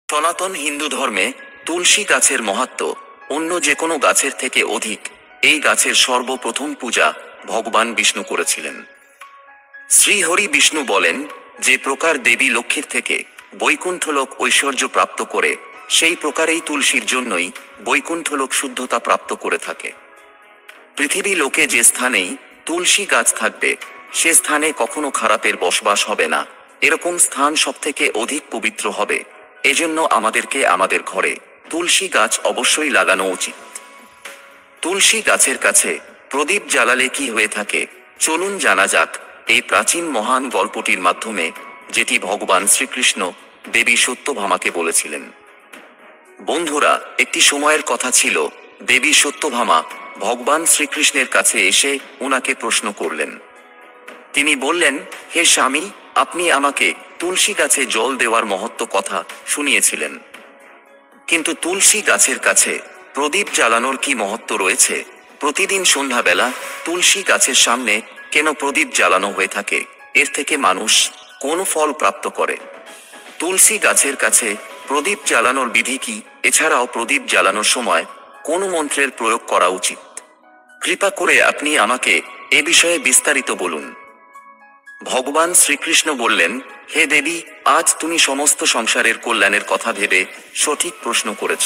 সনাতন হিন্দু ধর্মে তুলসী গাছের মাহাত্ম্য অন্য যে কোনো গাছের থেকে অধিক। এই গাছের সর্বপ্রথম পূজা ভগবান বিষ্ণু করেছিলেন। শ্রীহরি বিষ্ণু বলেন, যে প্রকার দেবী লক্ষ্মীর থেকে বৈকুণ্ঠলোক ঐশ্বর্য প্রাপ্ত করে, সেই প্রকারেই তুলসীর জন্যই বৈকুণ্ঠলোক শুদ্ধতা প্রাপ্ত করে থাকে। পৃথিবী লোকে যে স্থানেই তুলসী গাছ থাকবে, সে স্থানে কখনো খারাপের বসবাস হবে না। এরকম স্থান সবথেকে অধিক পবিত্র হবে। এজন্য আমাদেরকে আমাদের ঘরে তুলসী গাছ অবশ্যই লাগানো উচিত। তুলসী গাছের কাছে প্রদীপ জ্বালালে কি হয়ে থাকে, চলুন জানা যাক এই প্রাচীন মহান গল্পটির মাধ্যমে, যেটি ভগবান শ্রীকৃষ্ণ দেবী সত্যভামাকে বলেছিলেন। বন্ধুরা, একটি সময়ের কথা ছিল, দেবী সত্যভামা ভগবান শ্রীকৃষ্ণের কাছে এসে ওনাকে প্রশ্ন করলেন। তিনি বললেন, হে স্বামী, আপনি আমাকে তুলসী গাছে জল দেওয়ার মহত্ব কথা শুনিয়েছিলেন, কিন্তু তুলসী গাছের কাছে প্রদীপ জ্বালানোর কি মহত্ব রয়েছে? প্রতিদিন সন্ধ্যাবেলা তুলসী গাছের সামনে কেন প্রদীপ জ্বালানো হয়ে থাকে? এর থেকে মানুষ কোন ফল প্রাপ্ত করে? তুলসী গাছের কাছে প্রদীপ জ্বালানোর বিধি কি? এছাড়াও প্রদীপ জ্বালানোর সময় কোন মন্ত্রের প্রয়োগ করা উচিত? কৃপা করে আপনি আমাকে এ বিষয়ে বিস্তারিত বলুন। ভগবান শ্রীকৃষ্ণ বললেন, হে দেবী, আজ তুমি সমস্ত সংসারের কল্যাণের কথা ভেবে সঠিক প্রশ্ন করেছ।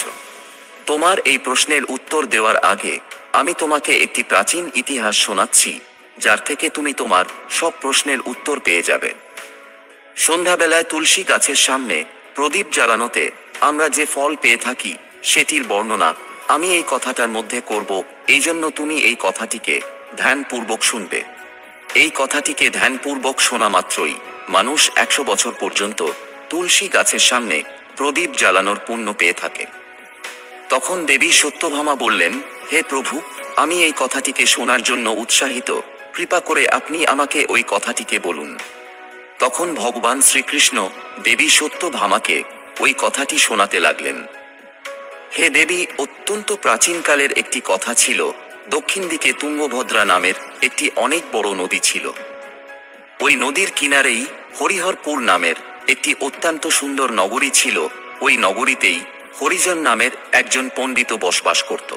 তোমার এই প্রশ্নের উত্তর দেওয়ার আগে আমি তোমাকে একটি প্রাচীন ইতিহাস শোনাচ্ছি, যার থেকে তুমি তোমার সব প্রশ্নের উত্তর পেয়ে যাবে। সন্ধ্যাবেলায় তুলসী গাছের সামনে প্রদীপ জ্বালানোতে আমরা যে ফল পেয়ে থাকি, সেটির বর্ণনা আমি এই কথাটার মধ্যে করব। এই জন্য তুমি এই কথাটিকে ধ্যানপূর্বক শুনবে। এই কথাটিকে ধ্যানপূর্বক শোনা মাত্রই মানুষ 100 বছর পর্যন্ত তুলসী গাছের সামনে প্রদীপ জ্বালানোর পুণ্য পেয়ে থাকে। তখন দেবী সত্যভামা বললেন, হে প্রভু, আমি এই কথাটিকে শোনার জন্য উৎসাহিত। কৃপা করে আপনি আমাকে ওই কথাটিকে বলুন। তখন ভগবান শ্রীকৃষ্ণ দেবী সত্যভামাকে ওই কথাটি শোনাতে লাগলেন। হে দেবী, অত্যন্ত প্রাচীনকালের একটি কথা ছিল। দক্ষিণ দিকে তুঙ্গভদ্রা নামের একটি অনেক বড় নদী ছিল। ওই নদীর কিনারেই হরিহরপুর নামের একটি অত্যন্ত সুন্দর নগরী ছিল। ওই নগরীতেই হরিজন নামের একজন পণ্ডিত বসবাস করত।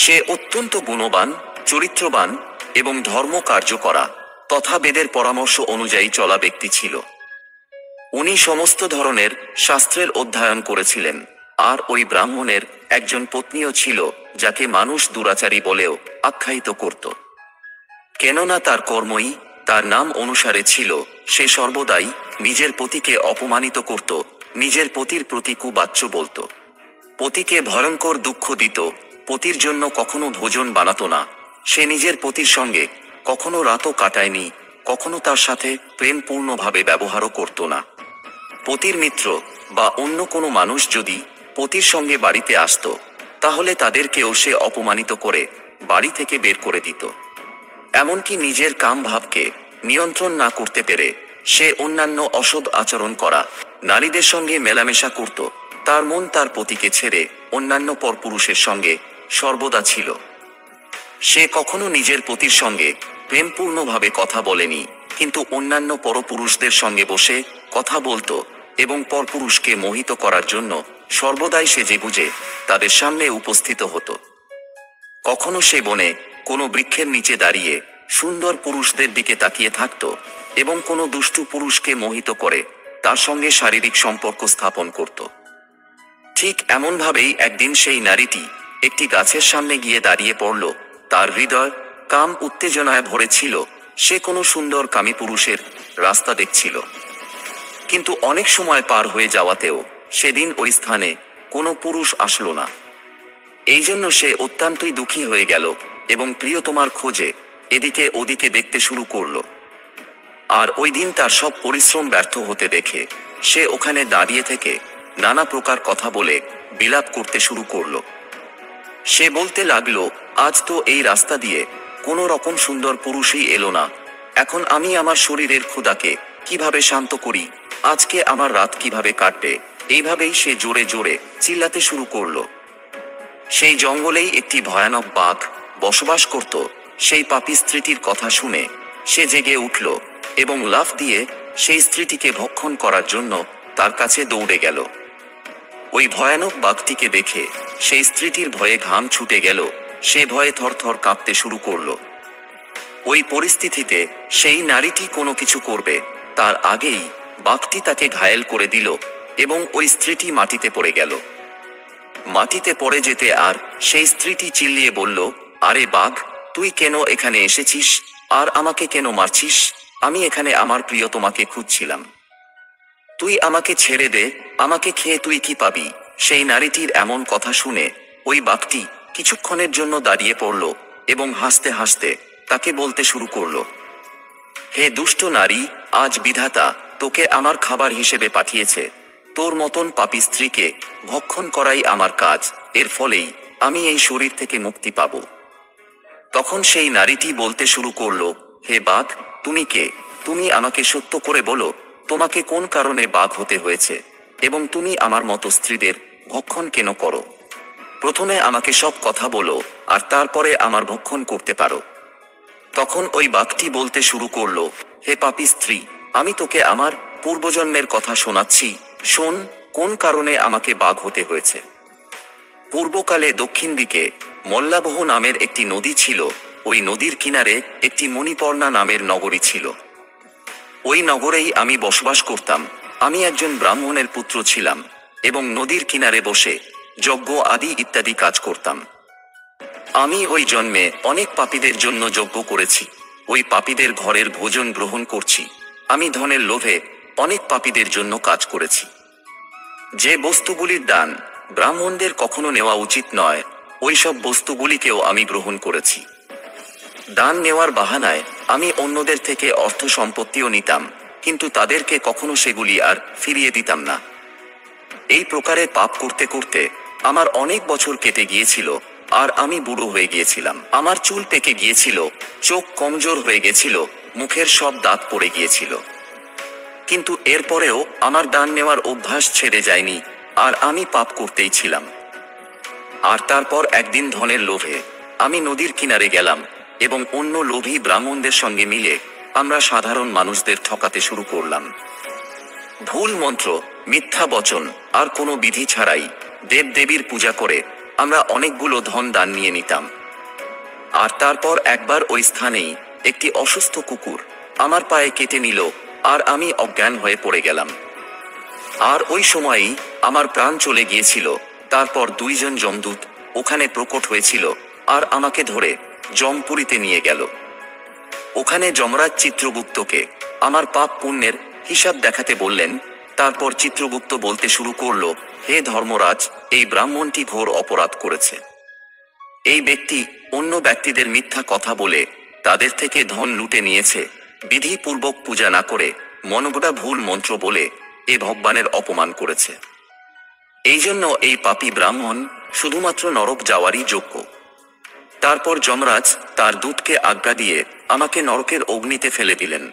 সে অত্যন্ত গুণবান, চরিত্রবান এবং ধর্ম কার্য করা তথা বেদের পরামর্শ অনুযায়ী চলা ব্যক্তি ছিল। উনি সমস্ত ধরনের শাস্ত্রের অধ্যয়ন করেছিলেন। আর ওই ব্রাহ্মণের একজন পত্নীও ছিল, যাকে মানুষ দুরাচারী বলেও আখ্যায়িত করত। কেননা তার কর্মই তার নাম অনুসারে ছিল। সে সর্বদাই নিজের পতিকে অপমানিত করত, নিজের পতির প্রতি কুবাচ্য বলত, পতিকে ভয়ঙ্কর দুঃখ দিত, পতির জন্য কখনো ভোজন বানাতো না। সে নিজের পতির সঙ্গে কখনো রাতও কাটায়নি, কখনো তার সাথে প্রেমপূর্ণভাবে ব্যবহারও করত না। পতির মিত্র বা অন্য কোনো মানুষ যদি পতির সঙ্গে বাড়িতে আসত, তাহলে তাদেরকেও সে অপমানিত করে বাড়ি থেকে বের করে দিত। এমনকি নিজের কাম ভাবকে নিয়ন্ত্রণ না করতে পেরে সে অন্যান্য অসৎ আচরণ করা নারীদের সঙ্গে মেলামেশা করত। তার মন তার পতিকে ছেড়ে অন্যান্য পরপুরুষের সঙ্গে সর্বদা ছিল। সে কখনো নিজের পতির সঙ্গে প্রেমপূর্ণভাবে কথা বলেনি, কিন্তু অন্যান্য পরপুরুষদের সঙ্গে বসে কথা বলতো এবং পরপুরুষকে মোহিত করার জন্য সর্বদাই সেজে বুঝে তাদের সামনে উপস্থিত হতো। কখনো সে বনে কোনো বৃক্ষের নিচে দাঁড়িয়ে সুন্দর পুরুষদের দিকে তাকিয়ে থাকত এবং কোনো দুষ্টু পুরুষকে মোহিত করে তার সঙ্গে শারীরিক সম্পর্ক স্থাপন করত। ঠিক এমনভাবেই একদিন সেই নারীটি একটি গাছের সামনে গিয়ে দাঁড়িয়ে পড়ল। তার হৃদয় কাম উত্তেজনায় ভরে ছিল। সে কোনো সুন্দর কামী পুরুষের রাস্তা দেখছিল, কিন্তু অনেক সময় পার হয়ে যাওয়াতেও সেদিন ওই স্থানে কোনো পুরুষ আসলো না। এই জন্য সে অত্যন্তই দুঃখী হয়ে গেল এবং প্রিয়তমার খোঁজে এদিকে ওদিকে দেখতে শুরু করলো। আর ওই দিন তার সব পরিশ্রম ব্যর্থ হতে দেখে সে ওখানে দাঁড়িয়ে থেকে নানা প্রকার কথা বলে বিলাপ করতে শুরু করলো। সে বলতে লাগলো, আজ তো এই রাস্তা দিয়ে কোনো রকম সুন্দর পুরুষই এলো না। এখন আমি আমার শরীরের ক্ষুধাকে কিভাবে শান্ত করি? আজকে আমার রাত কিভাবে কাটবে? এইভাবেই সে জোরে জোরে চিল্লাতে শুরু করলো। সেই জঙ্গলেই একটি ভয়ানক বাঘ বসবাস করত। সেই পাপী স্ত্রীটির কথা শুনে সে জেগে উঠল এবং লাফ দিয়ে সেই স্ত্রীটিকে ভক্ষণ করার জন্য তার কাছে দৌড়ে গেল। ওই ভয়ানক বাঘটিকে দেখে সেই স্ত্রীটির ভয়ে ঘাম ছুটে গেল, সে ভয়ে থরথর কাঁপতে শুরু করলো। ওই পরিস্থিতিতে সেই নারীটি কোনো কিছু করবে তার আগেই বাঘটি তাকে ঘায়েল করে দিল এবং ওই স্ত্রীটি মাটিতে পড়ে গেল। মাটিতে পড়ে যেতে আর সেই স্ত্রীটি চিল্লিয়ে বলল, আরে বাঘ, তুই কেন এখানে এসেছিস আর আমাকে কেন মারছিস? আমি এখানে আমার প্রিয়তমাকে খুঁজছিলাম। তুই আমাকে ছেড়ে দে, আমাকে খেয়ে তুই কি পাবি? সেই নারীটির এমন কথা শুনে ওই বাঘটি কিছুক্ষণের জন্য দাঁড়িয়ে পড়ল এবং হাসতে হাসতে তাকে বলতে শুরু করলো, হে দুষ্ট নারী, আজ বিধাতা তোকে আমার খাবার হিসেবে পাঠিয়েছে। তোর মতন পাপী স্ত্রীকে ভক্ষণ করাই আমার কাজ, এর ফলেই আমি এই শরীর থেকে মুক্তি পাব। তখন সেই নারীটি বলতে শুরু করলো, হে বাঘ, তুমি কে? তুমি আমাকে সত্য করে বলো, তোমাকে কোন কারণে বাঘ হতে হয়েছে এবং তুমি আমার মতো স্ত্রীদের ভক্ষণ কেন করো? প্রথমে আমাকে সব কথা বলো আর তারপরে আমার ভক্ষণ করতে পারো। তখন ওই বাঘটি বলতে শুরু করলো, হে পাপী স্ত্রী, আমি তোকে আমার পূর্বজন্মের কথা শোনাচ্ছি, শোন কোন কারণে আমাকে বাঘ হতে হয়েছে। পূর্বকালে দক্ষিণ দিকে মল্লাবহ নামের একটি নদী ছিল। ওই নদীর কিনারে একটি মণিপর্ণা নামের নগরী ছিল। ওই নগরেই আমি বসবাস করতাম। আমি একজন ব্রাহ্মণের পুত্র ছিলাম এবং নদীর কিনারে বসে যজ্ঞ আদি ইত্যাদি কাজ করতাম। আমি ওই জন্মে অনেক পাপীদের জন্য যজ্ঞ করেছি। ওই পাপীদের ঘরের ভোজন গ্রহণ করছি। আমি ধনের লোভে অনেক পাপীদের জন্য কাজ করেছি। যে বস্তুগুলির দান ব্রাহ্মণদের কখনো নেওয়া উচিত নয়, ওই সব বস্তুগুলিকেও আমি গ্রহণ করেছি। দান নেওয়ার বাহানায় আমি অন্যদের থেকে অর্থ সম্পত্তিও নিতাম, কিন্তু তাদেরকে কখনো সেগুলি আর ফিরিয়ে দিতাম না। এই প্রকারে পাপ করতে করতে আমার অনেক বছর কেটে গিয়েছিল আর আমি বুড়ো হয়ে গিয়েছিলাম। আমার চুল পেকে গিয়েছিল, চোখ কমজোর হয়ে গেছিল, মুখের সব দাঁত পড়ে গিয়েছিল। কিন্তু এরপরেও আমার দান নেওয়ার অভ্যাস ছেড়ে যায়নি আর আমি পাপ করতেই ছিলাম। আর তারপর একদিন ধনের লোভে আমি নদীর কিনারে গেলাম এবং অন্য লোভী ব্রাহ্মণদের সঙ্গে মিলে আমরা সাধারণ মানুষদের ঠকাতে শুরু করলাম। ভুল মন্ত্র, মিথ্যা বচন আর কোনো বিধি ছাড়াই দেবদেবীর পূজা করে আমরা অনেকগুলো ধন দান নিয়ে নিতাম। আর তারপর একবার ওই স্থানেই একটি অসুস্থ কুকুর আমার পায়ে কেটে নিল আর আমি অজ্ঞান হয়ে পড়ে গেলাম। আর ওই সময়ই আমার প্রাণ চলে গিয়েছিল। তারপর দুইজন যমদূত ওখানে প্রকট হয়েছিল আর আমাকে ধরে যমপুরীতে নিয়ে গেল। ওখানে যমরাজ চিত্রগুপ্তকে আমার পাপ পুণ্যের হিসাব দেখাতে বললেন। তারপর চিত্রগুপ্ত বলতে শুরু করলো, হে ধর্মরাজ, এই ব্রাহ্মণটি ঘোর অপরাধ করেছে। এই ব্যক্তি অন্য ব্যক্তিদের মিথ্যা কথা বলে তাদের থেকে ধন লুটে নিয়েছে। বিধিপূর্বক পূজা না করে মনগড়া ভুল মন্ত্র বলে এ ভগবানের অপমান করেছে। এই জন্য এই পাপী ব্রাহ্মণ শুধুমাত্র নরক যাওয়ারই যোগ্য। তারপর যমরাজ তার দূতকে আজ্ঞা দিয়ে আমাকে নরকের অগ্নিতে ফেলে দিলেন।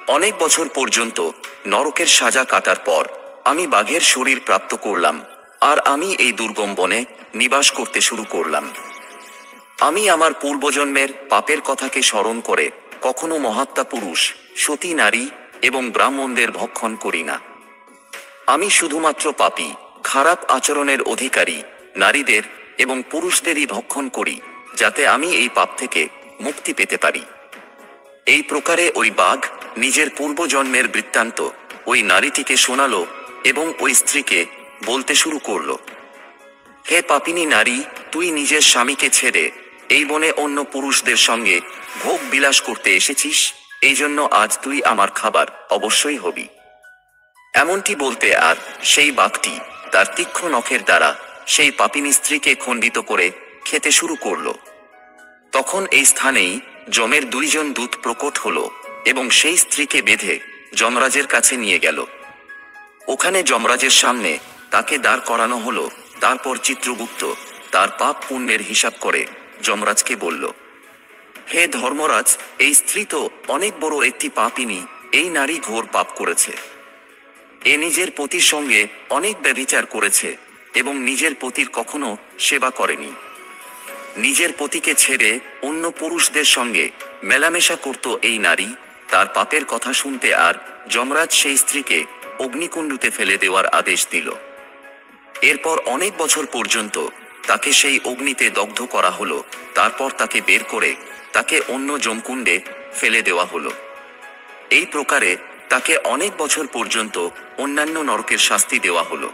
অনেক বছর পর্যন্ত নরকের সাজা কাটার পর আমি বাঘের শরীর প্রাপ্ত করলাম আর আমি এই দুর্গম বনে নিবাস করতে শুরু করলাম। আমি আমার পূর্বজন্মের পাপের কথাকে স্মরণ করে কখনো মহাত্মা পুরুষ, সতী নারী এবং ব্রাহ্মণদের ভক্ষণ করি না। আমি শুধুমাত্র পাপী, খারাপ আচরণের অধিকারী নারীদের এবং পুরুষদেরই ভক্ষণ করি, যাতে আমি এই পাপ থেকে মুক্তি পেতে পারি। এই প্রকারে ওই বাঘ নিজের পূর্বজন্মের বৃত্তান্ত ওই নারীটিকে শোনালো এবং ওই স্ত্রীকে বলতে শুরু করলো, হে পাপিনী নারী, তুই নিজের স্বামীকে ছেড়ে এই বনে অন্য পুরুষদের সঙ্গে ভোগ বিলাস করতে এসেছিস, এই জন্য আজ তুই আমার খাবার অবশ্যই হবি। এমনটি বলতে আর সেই বাঘটি তার তীক্ষ্ণ নখের দ্বারা সেই পাপিনী স্ত্রীকে খণ্ডিত করে খেতে শুরু করলো। তখন এই স্থানেই যমের দুইজন দূত প্রকট হলো এবং সেই স্ত্রীকে বেঁধে যমরাজের কাছে নিয়ে গেল। ওখানে যমরাজের সামনে তাকে দাঁড় করানো হলো। তারপর চিত্রগুপ্ত তার পাপ পুণ্যের হিসাব করে যমরাজকে বলল, হে ধর্মরাজ, এই স্ত্রী তো অনেক বড় একটি পাপিনী। এই নারী ঘোর পাপ করেছে। এ নিজের পতির সঙ্গে অনেক ব্যভিচার করেছে এবং নিজের পতির কখনো সেবা করেনি। নিজের পতিকে ছেড়ে অন্য পুরুষদের সঙ্গে মেলামেশা করত এই নারী। তার পাপের কথা শুনতে আর যমরাজ সেই স্ত্রীকে অগ্নিকুণ্ডুতে ফেলে দেওয়ার আদেশ দিল। এরপর অনেক বছর পর্যন্ত তাকে সেই অগ্নিতে দগ্ধ করা হলো। তারপর তাকে বের করে তাকে অন্য যমকুণ্ডে ফেলে দেওয়া হলো। এই প্রকারে তাকে অনেক বছর পর্যন্ত অন্যান্য নরকের শাস্তি দেওয়া হলো।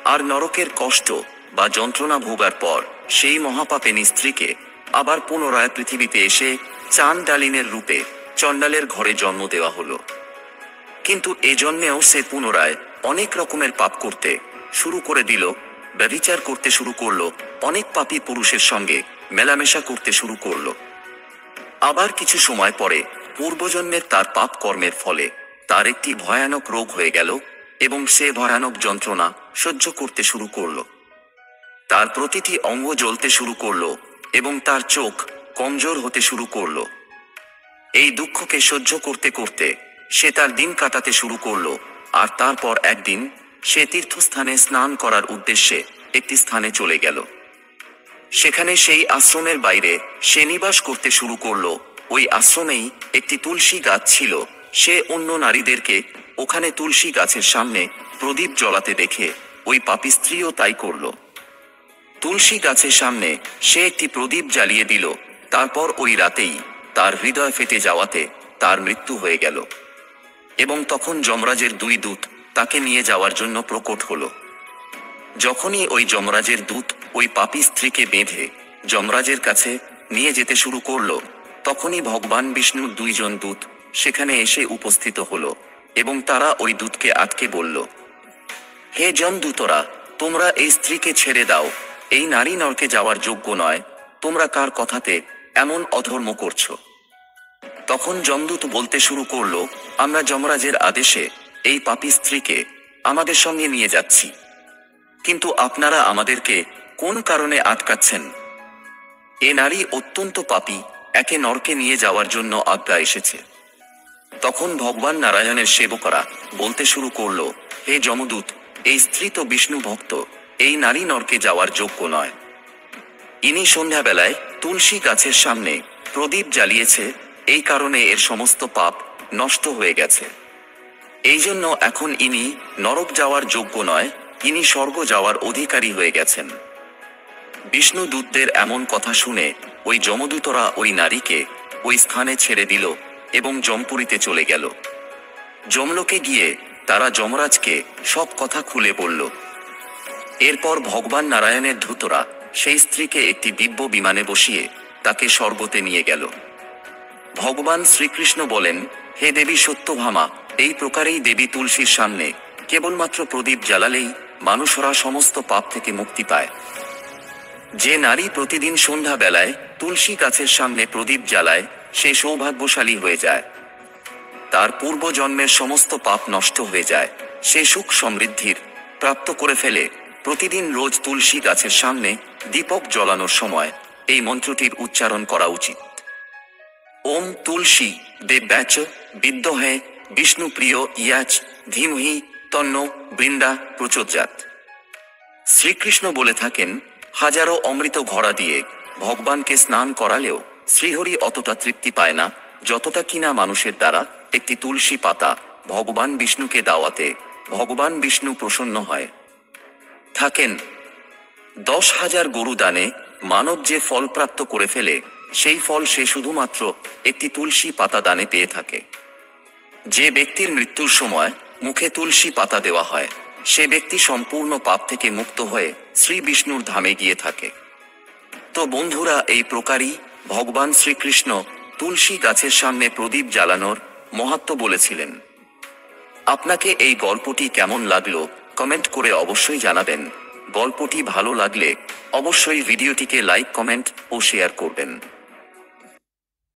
আর নরকের কষ্ট বা যন্ত্রণা ভোগার পর সেই মহাপাপিনী স্ত্রীকে আবার পুনরায় পৃথিবীতে এসে চাণ্ডালিনের রূপে চণ্ডালের ঘরে জন্ম দেওয়া হলো। কিন্তু এ জন্মেও সে পুনরায় অনেক রকমের পাপ করতে শুরু করে দিল, ব্যভিচার করতে শুরু করলো, অনেক পাপী পুরুষের সঙ্গে মেলামেশা করতে শুরু করলো। আবার কিছু সময় পরে পূর্বজন্মের তার পাপ কর্মের ফলে তার একটি ভয়ানক রোগ হয়ে গেল এবং সে ভয়ানক যন্ত্রণা সহ্য করতে শুরু করলো। তার প্রতিটি অঙ্গ জ্বলতে শুরু করলো এবং তার চোখ কমজোর হতে শুরু করলো। এই দুঃখকে সহ্য করতে করতে সে তার দিন কাটাতে শুরু করলো। আর তারপর একদিন সে তীর্থস্থানে স্নান করার উদ্দেশ্যে একটি স্থানে চলে গেল। সেখানে সেই আশ্রমের বাইরে সে নিবাস করতে শুরু করলো। ওই আশ্রমেই একটি তুলসী গাছ ছিল। সে অন্য নারীদেরকে ওখানে তুলসী গাছের সামনে প্রদীপ জ্বলাতে দেখে ওই পাপী স্ত্রীও তাই করল। তুলসী গাছের সামনে সে একটি প্রদীপ জ্বালিয়ে দিল। তারপর ওই রাতেই তার হৃদয় ফেটে যাওয়াতে তার মৃত্যু হয়ে গেল। এবং তখন যমরাজের দুই দূত তাকে নিয়ে যাওয়ার জন্য প্রকট হলো। যখনই ওই যমরাজের দূত ওই পাপী স্ত্রীকে বেঁধে যমরাজের কাছে নিয়ে যেতে শুরু করলো, তখনই ভগবান বিষ্ণুর দুইজন দূত সেখানে এসে উপস্থিত হলো এবং তারা ওই দূতকে আটকে বলল, হে যমদূতরা, তোমরা এই স্ত্রীকে ছেড়ে দাও। এই নারী নরকে যাওয়ার যোগ্য নয়। তোমরা কার কথাতে এমন অধর্ম করছো? তখন যমদূত বলতে শুরু করলো, আমরা যমরাজের আদেশে এই পাপী স্ত্রীকে আমাদের সঙ্গে নিয়ে যাচ্ছি, কিন্তু আপনারা আমাদেরকে কোন কারণে আটকাচ্ছেন? এ নারী অত্যন্ত পাপী, একে নরকে নিয়ে যাওয়ার জন্য আজ্ঞা এসেছে। তখন ভগবান নারায়ণের সেবকরা বলতে শুরু করলো, হে যমদূত, এই স্ত্রী তো বিষ্ণু ভক্ত, এই নারী নরকে যাওয়ার যোগ্য নয়। ইনি সন্ধ্যাবেলায় তুলসী গাছের সামনে প্রদীপ জ্বালিয়েছে, এই কারণে এর সমস্ত পাপ নষ্ট হয়ে গেছে। এই জন্য এখন ইনি নরক যাওয়ার যোগ্য নয়, ইনি স্বর্গ যাওয়ার অধিকারী হয়ে গেছেন। বিষ্ণু দূতদের এমন কথা শুনে ওই যমদূতরা ওই নারীকে ওই স্থানে ছেড়ে দিল এবং যমপুরীতে চলে গেল। যমলোকে গিয়ে তারা যমরাজকে সব কথা খুলে বলল। এরপর ভগবান নারায়ণের দূতরা সেই স্ত্রীকে একটি দিব্য বিমানে বসিয়ে তাকে স্বর্গতে নিয়ে গেল। ভগবান শ্রীকৃষ্ণ বলেন, হে দেবী সত্যভামা, এই প্রকারেই দেবী তুলসীর সামনে কেবলমাত্র প্রদীপ জ্বালালেই মানুষরা সমস্ত পাপ থেকে মুক্তি পায়। যে নারী প্রতিদিন সন্ধ্যা বেলায় তুলসী গাছের সামনে প্রদীপ জ্বালায় সে সৌভাগ্যশালী হয়ে যায়। তার পূর্বজন্মের সমস্ত পাপ নষ্ট হয়ে যায়, সে সুখ সমৃদ্ধির প্রাপ্ত করে ফেলে। প্রতিদিন রোজ তুলসী গাছের সামনে দীপক জ্বলানোর সময় এই মন্ত্রটির উচ্চারণ করা উচিত। ওম তুলসী দেব্যাচ বিদ্মহে বিষ্ণু প্রিয় ইয়াচ ধীমহি তন্ন বৃন্দা প্রচোদয়াৎ। শ্রীকৃষ্ণ বলে থাকেন, হাজারো অমৃত ঘড়া দিয়ে ভগবানকে স্নান করালেও শ্রীহরি অতটা তৃপ্তি পায় না যতটা কিনা মানুষের দ্বারা একটি তুলসী পাতা ভগবান বিষ্ণুকে দেওয়াতে ভগবান বিষ্ণু প্রসন্ন হয় থাকেন। 10,000 গরু দানে মানব যে ফল প্রাপ্ত করে ফেলে, সেই ফল সে শুধুমাত্র একটি তুলসী পাতা দানে পেয়ে থাকে। যে ব্যক্তির মৃত্যুর সময় মুখে তুলসী পাতা দেওয়া হয়, সে ব্যক্তি সম্পূর্ণ পাপ থেকে মুক্ত হয়ে শ্রী বিষ্ণুর ধামে গিয়ে থাকে। তো বন্ধুরা, এই প্রকারই ভগবান শ্রীকৃষ্ণ তুলসী গাছের সামনে প্রদীপ জ্বালানোর মাহাত্ম্য বলেছিলেন। আপনাকে এই গল্পটি কেমন লাগলো কমেন্ট করে অবশ্যই জানাবেন। গল্পটি ভালো লাগলে অবশ্যই ভিডিওটিকে লাইক, কমেন্ট ও শেয়ার করবেন।